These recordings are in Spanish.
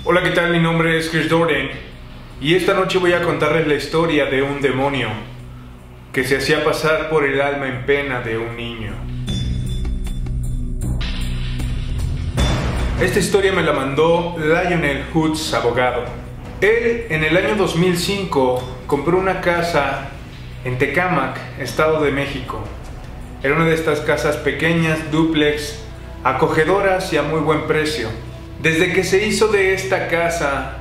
Hola, ¿qué tal? Mi nombre es Chris Dorden y esta noche voy a contarles la historia de un demonio que se hacía pasar por el alma en pena de un niño. Esta historia me la mandó Lionel Hoods, abogado. Él, en el año 2005, compró una casa en Tecámac, Estado de México. Era una de estas casas pequeñas, dúplex, acogedoras y a muy buen precio. Desde que se hizo de esta casa,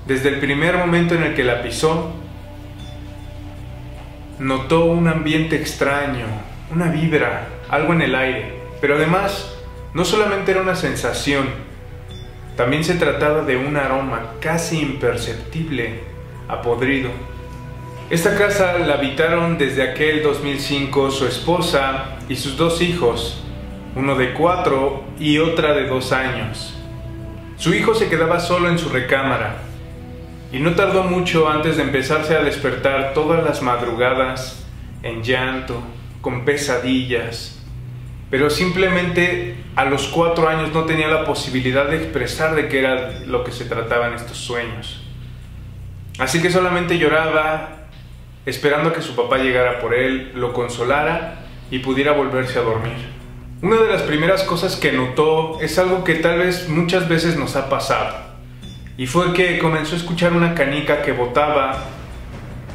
desde el primer momento en el que la pisó, notó un ambiente extraño, una vibra, algo en el aire. Pero además, no solamente era una sensación, también se trataba de un aroma casi imperceptible a podrido. Esta casa la habitaron desde aquel 2005 su esposa y sus dos hijos, uno de 4 y otra de 2 años. Su hijo se quedaba solo en su recámara y no tardó mucho antes de empezarse a despertar todas las madrugadas en llanto, con pesadillas, pero simplemente a los 4 años no tenía la posibilidad de expresar de qué era lo que se trataban estos sueños. Así que solamente lloraba, esperando a que su papá llegara por él, lo consolara y pudiera volverse a dormir. Una de las primeras cosas que notó es algo que tal vez muchas veces nos ha pasado, y fue que comenzó a escuchar una canica que botaba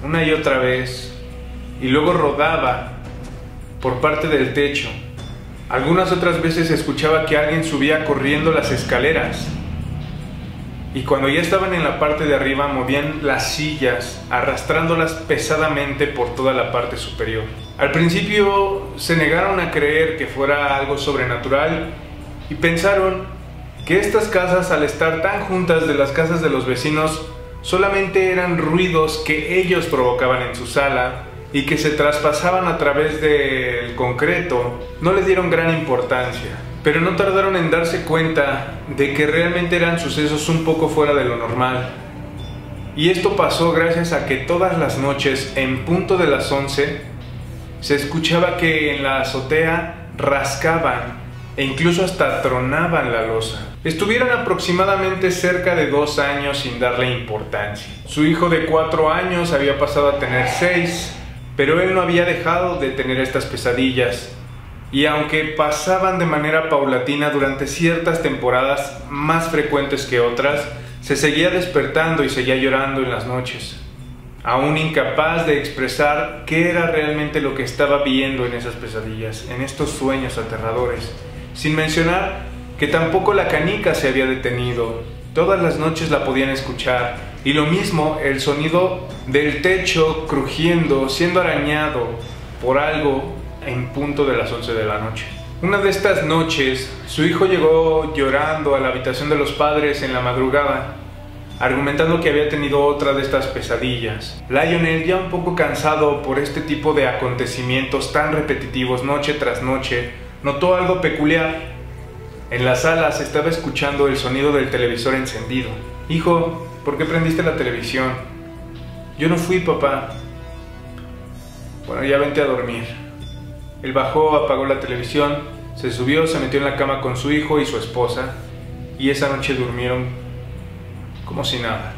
una y otra vez y luego rodaba por parte del techo. Algunas otras veces escuchaba que alguien subía corriendo las escaleras, y cuando ya estaban en la parte de arriba movían las sillas, arrastrándolas pesadamente por toda la parte superior. Al principio se negaron a creer que fuera algo sobrenatural y pensaron que estas casas, al estar tan juntas de las casas de los vecinos, solamente eran ruidos que ellos provocaban en su sala y que se traspasaban a través del concreto. No les dieron gran importancia, pero no tardaron en darse cuenta de que realmente eran sucesos un poco fuera de lo normal. Y esto pasó gracias a que todas las noches, en punto de las 11, se escuchaba que en la azotea rascaban e incluso hasta tronaban la losa. Estuvieron aproximadamente cerca de 2 años sin darle importancia. Su hijo de 4 años había pasado a tener 6, pero él no había dejado de tener estas pesadillas. Y aunque pasaban de manera paulatina durante ciertas temporadas más frecuentes que otras, se seguía despertando y seguía llorando en las noches, aún incapaz de expresar qué era realmente lo que estaba viendo en esas pesadillas, en estos sueños aterradores. Sin mencionar que tampoco la canica se había detenido. Todas las noches la podían escuchar, y lo mismo el sonido del techo crujiendo, siendo arañado por algo en punto de las 11 de la noche. Una de estas noches, su hijo llegó llorando a la habitación de los padres en la madrugada, argumentando que había tenido otra de estas pesadillas. Lionel, ya un poco cansado por este tipo de acontecimientos tan repetitivos noche tras noche, notó algo peculiar. En la sala se estaba escuchando el sonido del televisor encendido. «Hijo, ¿por qué prendiste la televisión?» «Yo no fui, papá». «Bueno, ya vente a dormir». Él bajó, apagó la televisión, se subió, se metió en la cama con su hijo y su esposa, y esa noche durmieron como si nada.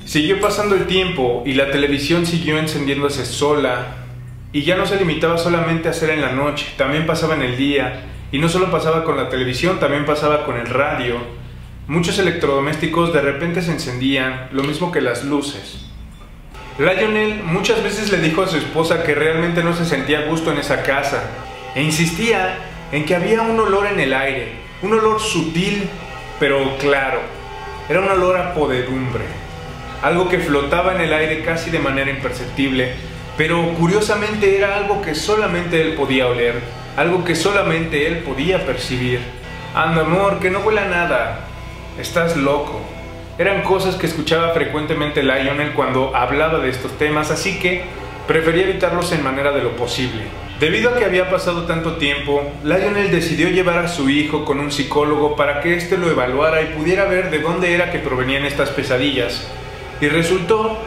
Siguió pasando el tiempo y la televisión siguió encendiéndose sola, y ya no se limitaba solamente a ser en la noche, también pasaba en el día, y no solo pasaba con la televisión, también pasaba con el radio. Muchos electrodomésticos de repente se encendían, lo mismo que las luces. Lionel muchas veces le dijo a su esposa que realmente no se sentía a gusto en esa casa, e insistía en que había un olor en el aire, un olor sutil pero claro. Era un olor a podredumbre, algo que flotaba en el aire casi de manera imperceptible, pero curiosamente era algo que solamente él podía oler, algo que solamente él podía percibir. «Anda, amor, que no huele a nada, estás loco». Eran cosas que escuchaba frecuentemente Lionel cuando hablaba de estos temas, así que prefería evitarlos en manera de lo posible. Debido a que había pasado tanto tiempo, Lionel decidió llevar a su hijo con un psicólogo para que éste lo evaluara y pudiera ver de dónde era que provenían estas pesadillas. Y resultó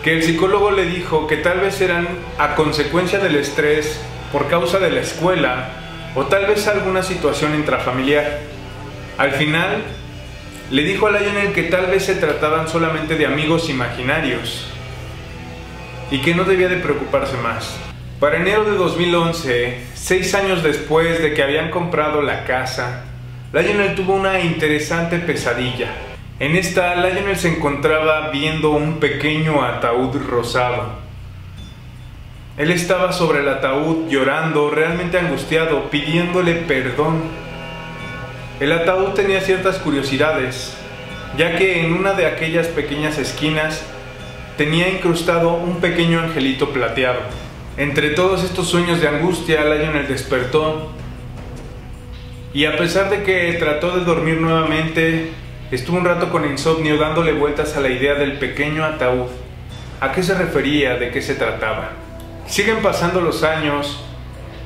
que el psicólogo le dijo que tal vez eran a consecuencia del estrés por causa de la escuela o tal vez alguna situación intrafamiliar. Al final, le dijo a Lionel que tal vez se trataban solamente de amigos imaginarios y que no debía de preocuparse más. Para enero de 2011, 6 años después de que habían comprado la casa, Lionel tuvo una interesante pesadilla. En esta, Lionel se encontraba viendo un pequeño ataúd rosado. Él estaba sobre el ataúd llorando, realmente angustiado, pidiéndole perdón. El ataúd tenía ciertas curiosidades, ya que en una de aquellas pequeñas esquinas tenía incrustado un pequeño angelito plateado. Entre todos estos sueños de angustia, Lionel despertó y a pesar de que trató de dormir nuevamente, estuvo un rato con insomnio dándole vueltas a la idea del pequeño ataúd. ¿A qué se refería? ¿De qué se trataba? Siguen pasando los años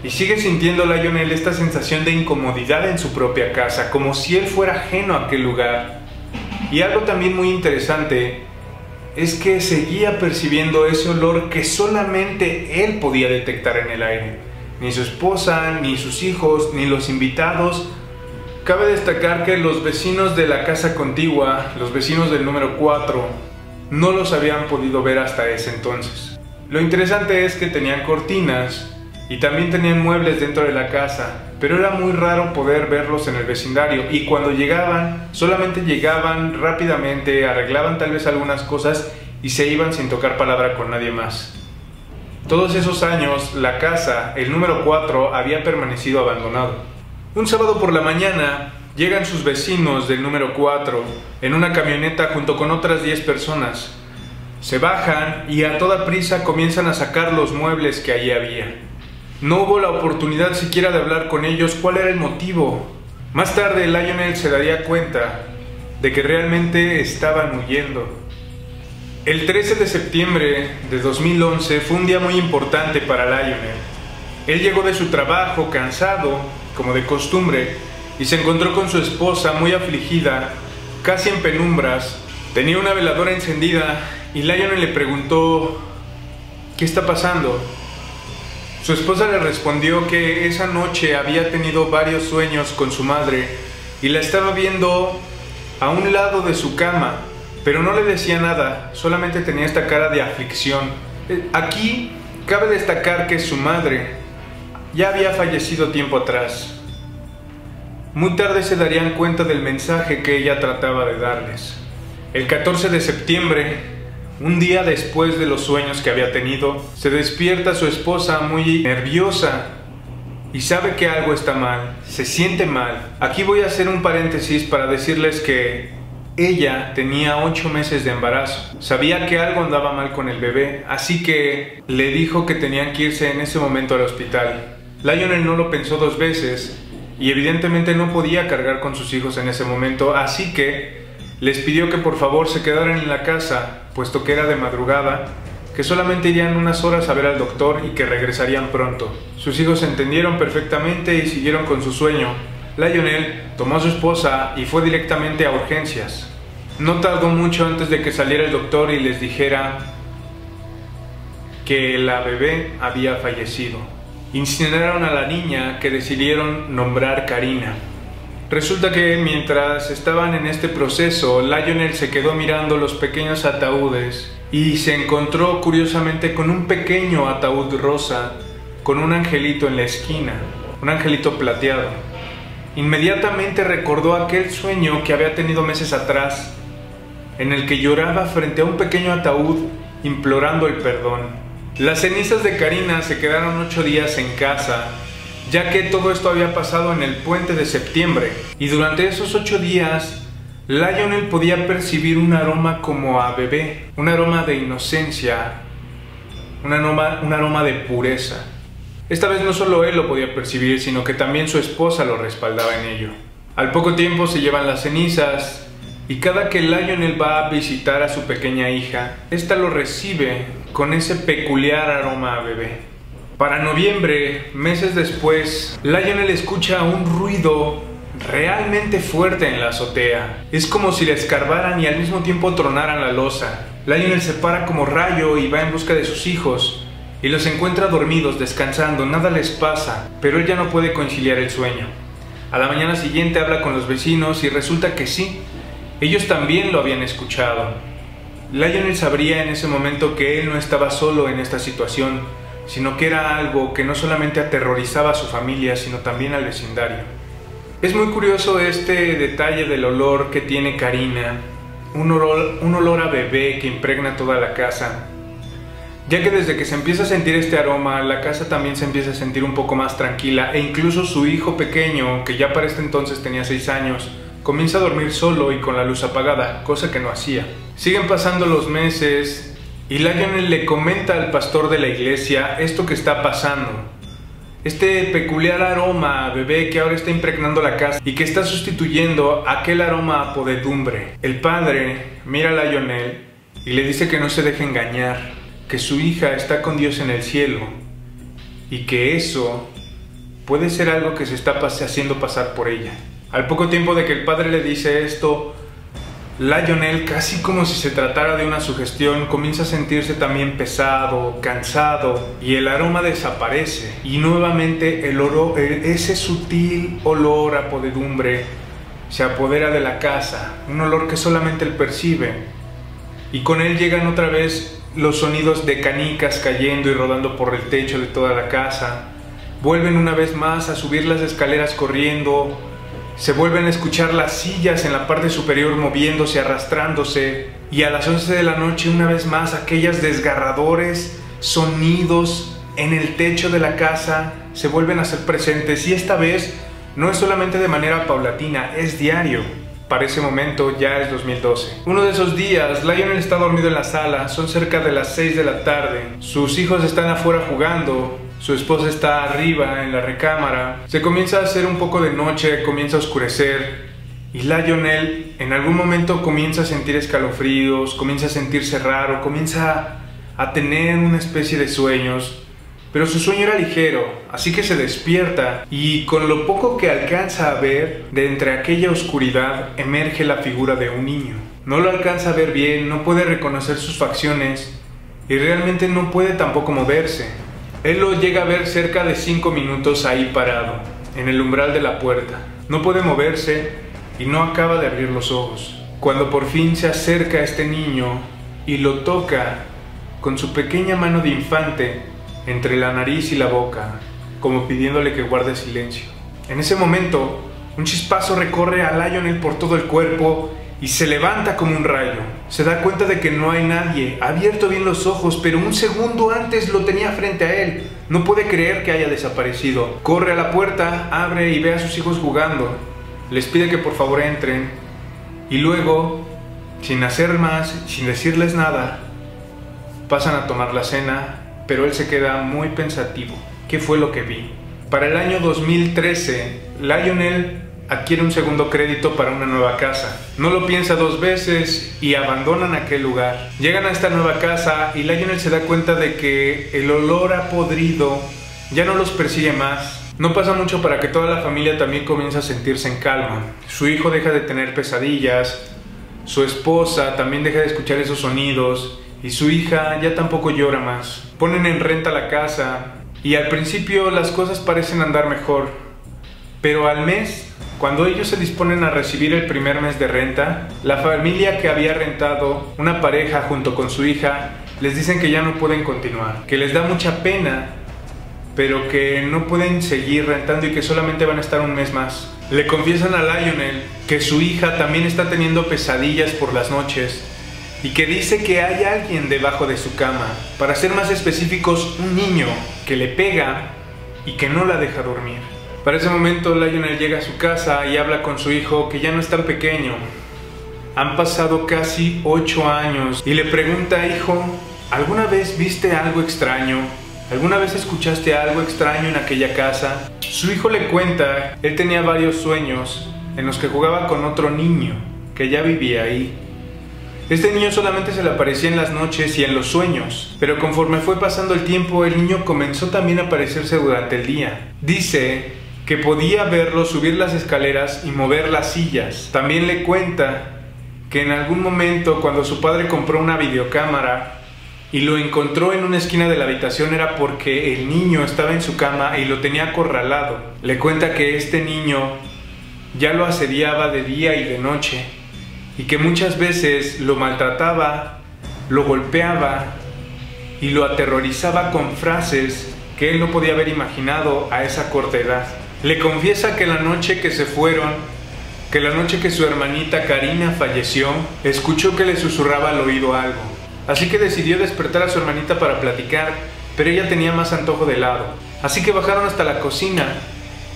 y sigue sintiendo Lionel esta sensación de incomodidad en su propia casa, como si él fuera ajeno a aquel lugar. Y algo también muy interesante es que seguía percibiendo ese olor que solamente él podía detectar en el aire. Ni su esposa, ni sus hijos, ni los invitados. Cabe destacar que los vecinos de la casa contigua, los vecinos del número 4, no los habían podido ver hasta ese entonces. Lo interesante es que tenían cortinas y también tenían muebles dentro de la casa, pero era muy raro poder verlos en el vecindario y cuando llegaban, solamente llegaban rápidamente, arreglaban tal vez algunas cosas y se iban sin tocar palabra con nadie más. Todos esos años, la casa, el número 4, había permanecido abandonado. Un sábado por la mañana, llegan sus vecinos del número 4 en una camioneta junto con otras 10 personas. Se bajan y a toda prisa comienzan a sacar los muebles que allí había. No hubo la oportunidad siquiera de hablar con ellos cuál era el motivo. Más tarde Lionel se daría cuenta de que realmente estaban huyendo. El 13 de septiembre de 2011 fue un día muy importante para Lionel. Él llegó de su trabajo cansado, como de costumbre, y se encontró con su esposa muy afligida, casi en penumbras. Tenía una veladora encendida y Lionel le preguntó: ¿qué está pasando? Su esposa le respondió que esa noche había tenido varios sueños con su madre y la estaba viendo a un lado de su cama, pero no le decía nada, solamente tenía esta cara de aflicción. Aquí cabe destacar que su madre ya había fallecido tiempo atrás. Muy tarde se darían cuenta del mensaje que ella trataba de darles. El 14 de septiembre, un día después de los sueños que había tenido, se despierta su esposa muy nerviosa y sabe que algo está mal, se siente mal. Aquí voy a hacer un paréntesis para decirles que ella tenía 8 meses de embarazo. Sabía que algo andaba mal con el bebé, así que le dijo que tenían que irse en ese momento al hospital. Lionel no lo pensó 2 veces y evidentemente no podía cargar con sus hijos en ese momento, así que les pidió que por favor se quedaran en la casa, puesto que era de madrugada, que solamente irían unas horas a ver al doctor y que regresarían pronto. Sus hijos entendieron perfectamente y siguieron con su sueño. Lionel tomó a su esposa y fue directamente a urgencias. No tardó mucho antes de que saliera el doctor y les dijera que la bebé había fallecido. Incineraron a la niña, que decidieron nombrar Karina. Resulta que mientras estaban en este proceso, Lionel se quedó mirando los pequeños ataúdes y se encontró curiosamente con un pequeño ataúd rosa con un angelito en la esquina, un angelito plateado. Inmediatamente recordó aquel sueño que había tenido meses atrás, en el que lloraba frente a un pequeño ataúd implorando el perdón. Las cenizas de Karina se quedaron 8 días en casa, ya que todo esto había pasado en el puente de septiembre, y durante esos 8 días Lionel podía percibir un aroma como a bebé, un aroma de inocencia, un aroma de pureza. Esta vez no solo él lo podía percibir, sino que también su esposa lo respaldaba en ello. Al poco tiempo se llevan las cenizas, y cada que Lionel va a visitar a su pequeña hija, esta lo recibe con ese peculiar aroma a bebé. Para noviembre, meses después, Lionel escucha un ruido realmente fuerte en la azotea. Es como si le escarbaran y al mismo tiempo tronaran la losa. Lionel se para como rayo y va en busca de sus hijos, y los encuentra dormidos, descansando, nada les pasa, pero él ya no puede conciliar el sueño. A la mañana siguiente habla con los vecinos y resulta que sí, Ellos también lo habían escuchado. Lionel sabría en ese momento que él no estaba solo en esta situación, sino que era algo que no solamente aterrorizaba a su familia, sino también al vecindario. Es muy curioso este detalle del olor que tiene Karina, un olor a bebé que impregna toda la casa, ya que desde que se empieza a sentir este aroma, la casa también se empieza a sentir un poco más tranquila, e incluso su hijo pequeño, que ya para este entonces tenía 6 años, comienza a dormir solo y con la luz apagada, cosa que no hacía. Siguen pasando los meses y Lionel le comenta al pastor de la iglesia esto que está pasando. Este peculiar aroma a bebé que ahora está impregnando la casa y que está sustituyendo aquel aroma a podredumbre. El padre mira a Lionel y le dice que no se deje engañar, que su hija está con Dios en el cielo y que eso puede ser algo que se está haciendo pasar por ella. Al poco tiempo de que el padre le dice esto, Lionel, casi como si se tratara de una sugestión, comienza a sentirse también pesado, cansado, y el aroma desaparece. Y nuevamente ese sutil olor a podredumbre se apodera de la casa, un olor que solamente él percibe. Y con él llegan otra vez los sonidos de canicas cayendo y rodando por el techo de toda la casa. Vuelven una vez más a subir las escaleras corriendo. Se vuelven a escuchar las sillas en la parte superior moviéndose, arrastrándose, y a las 11 de la noche una vez más aquellos desgarradores sonidos en el techo de la casa se vuelven a hacer presentes, y esta vez no es solamente de manera paulatina, es diario. Para ese momento ya es 2012. Uno de esos días, Lionel está dormido en la sala, son cerca de las 6 de la tarde, sus hijos están afuera jugando, su esposa está arriba en la recámara, se comienza a hacer un poco de noche, comienza a oscurecer, y Lionel en algún momento comienza a sentir escalofríos, comienza a sentirse raro, comienza a tener una especie de sueños, pero su sueño era ligero, así que se despierta y con lo poco que alcanza a ver, de entre aquella oscuridad emerge la figura de un niño. No lo alcanza a ver bien, no puede reconocer sus facciones y realmente no puede tampoco moverse. Él lo llega a ver cerca de 5 minutos ahí parado, en el umbral de la puerta. No puede moverse y no acaba de abrir los ojos. Cuando por fin se acerca a este niño y lo toca con su pequeña mano de infante entre la nariz y la boca, como pidiéndole que guarde silencio. En ese momento, un chispazo recorre a Lionel por todo el cuerpo y se levanta como un rayo. Se da cuenta de que no hay nadie, ha abierto bien los ojos, pero un segundo antes lo tenía frente a él. No puede creer que haya desaparecido. Corre a la puerta, abre y ve a sus hijos jugando. Les pide que por favor entren. Y luego, sin hacer más, sin decirles nada, pasan a tomar la cena, pero él se queda muy pensativo. ¿Qué fue lo que vi? Para el año 2013, Lionel adquiere un segundo crédito para una nueva casa. No lo piensa 2 veces y abandonan aquel lugar. Llegan a esta nueva casa y Lionel se da cuenta de que el olor a podrido ya no los persigue más. No pasa mucho para que toda la familia también comience a sentirse en calma. Su hijo deja de tener pesadillas, su esposa también deja de escuchar esos sonidos y su hija ya tampoco llora más. Ponen en renta la casa y al principio las cosas parecen andar mejor, pero al mes, cuando ellos se disponen a recibir el primer mes de renta, la familia que había rentado, una pareja junto con su hija, les dicen que ya no pueden continuar, que les da mucha pena, pero que no pueden seguir rentando y que solamente van a estar un mes más. Le confiesan a Lionel que su hija también está teniendo pesadillas por las noches y que dice que hay alguien debajo de su cama. Para ser más específicos, un niño que le pega y que no la deja dormir. Para ese momento Lionel llega a su casa y habla con su hijo, que ya no es tan pequeño. Han pasado casi 8 años y le pregunta: hijo, ¿alguna vez viste algo extraño? ¿Alguna vez escuchaste algo extraño en aquella casa? Su hijo le cuenta, él tenía varios sueños en los que jugaba con otro niño que ya vivía ahí. Este niño solamente se le aparecía en las noches y en los sueños, pero conforme fue pasando el tiempo, el niño comenzó también a aparecerse durante el día. Dice que podía verlo subir las escaleras y mover las sillas. También le cuenta que en algún momento, cuando su padre compró una videocámara y lo encontró en una esquina de la habitación, era porque el niño estaba en su cama y lo tenía acorralado. Le cuenta que este niño ya lo asediaba de día y de noche y que muchas veces lo maltrataba, lo golpeaba y lo aterrorizaba con frases que él no podía haber imaginado a esa corta edad. Le confiesa que la noche que se fueron, que la noche que su hermanita Karina falleció, escuchó que le susurraba al oído algo. Así que decidió despertar a su hermanita para platicar, pero ella tenía más antojo de helado. Así que bajaron hasta la cocina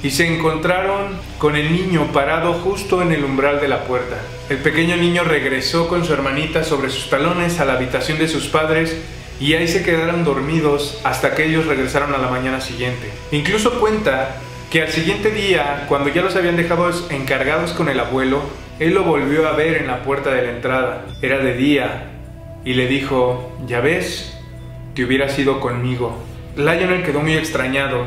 y se encontraron con el niño parado justo en el umbral de la puerta. El pequeño niño regresó con su hermanita sobre sus talones a la habitación de sus padres y ahí se quedaron dormidos hasta que ellos regresaron a la mañana siguiente. Incluso cuenta que al siguiente día, cuando ya los habían dejado encargados con el abuelo, él lo volvió a ver en la puerta de la entrada. Era de día y le dijo: «Ya ves, te hubieras ido conmigo». Lionel quedó muy extrañado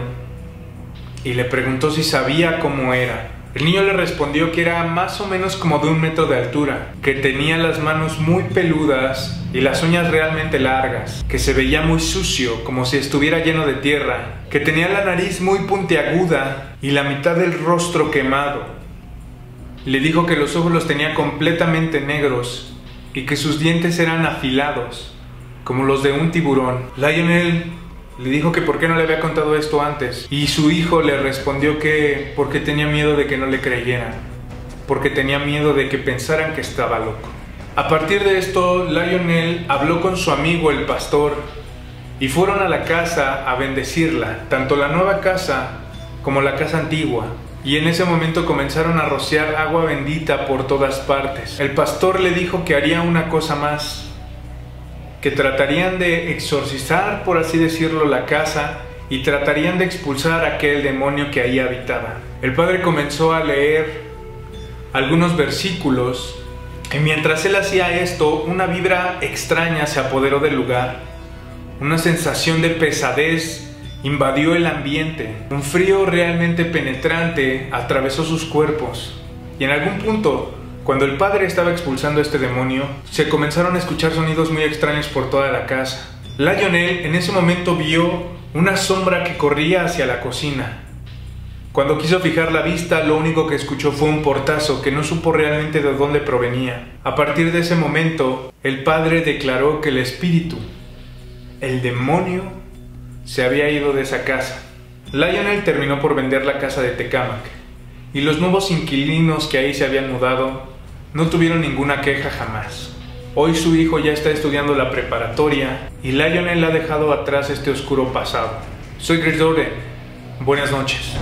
y le preguntó si sabía cómo era. El niño le respondió que era más o menos como de 1 metro de altura, que tenía las manos muy peludas y las uñas realmente largas, que se veía muy sucio, como si estuviera lleno de tierra, que tenía la nariz muy puntiaguda y la mitad del rostro quemado. Le dijo que los ojos los tenía completamente negros y que sus dientes eran afilados, como los de un tiburón. Lionel le dijo que por qué no le había contado esto antes, y su hijo le respondió que porque tenía miedo de que no le creyeran, porque tenía miedo de que pensaran que estaba loco. A partir de esto, Lionel habló con su amigo el pastor y fueron a la casa a bendecirla, tanto la nueva casa como la casa antigua, y en ese momento comenzaron a rociar agua bendita por todas partes. El pastor le dijo que haría una cosa más, que tratarían de exorcizar, por así decirlo, la casa y tratarían de expulsar a aquel demonio que ahí habitaba. El padre comenzó a leer algunos versículos y mientras él hacía esto, una vibra extraña se apoderó del lugar. Una sensación de pesadez invadió el ambiente. Un frío realmente penetrante atravesó sus cuerpos y en algún punto, cuando el padre estaba expulsando a este demonio, se comenzaron a escuchar sonidos muy extraños por toda la casa. Lionel en ese momento vio una sombra que corría hacia la cocina. Cuando quiso fijar la vista, lo único que escuchó fue un portazo que no supo realmente de dónde provenía. A partir de ese momento, el padre declaró que el espíritu, el demonio, se había ido de esa casa. Lionel terminó por vender la casa de Tecámac, y los nuevos inquilinos que ahí se habían mudado no tuvieron ninguna queja jamás. Hoy su hijo ya está estudiando la preparatoria y Lionel ha dejado atrás este oscuro pasado. Soy Chris Doren. Buenas noches.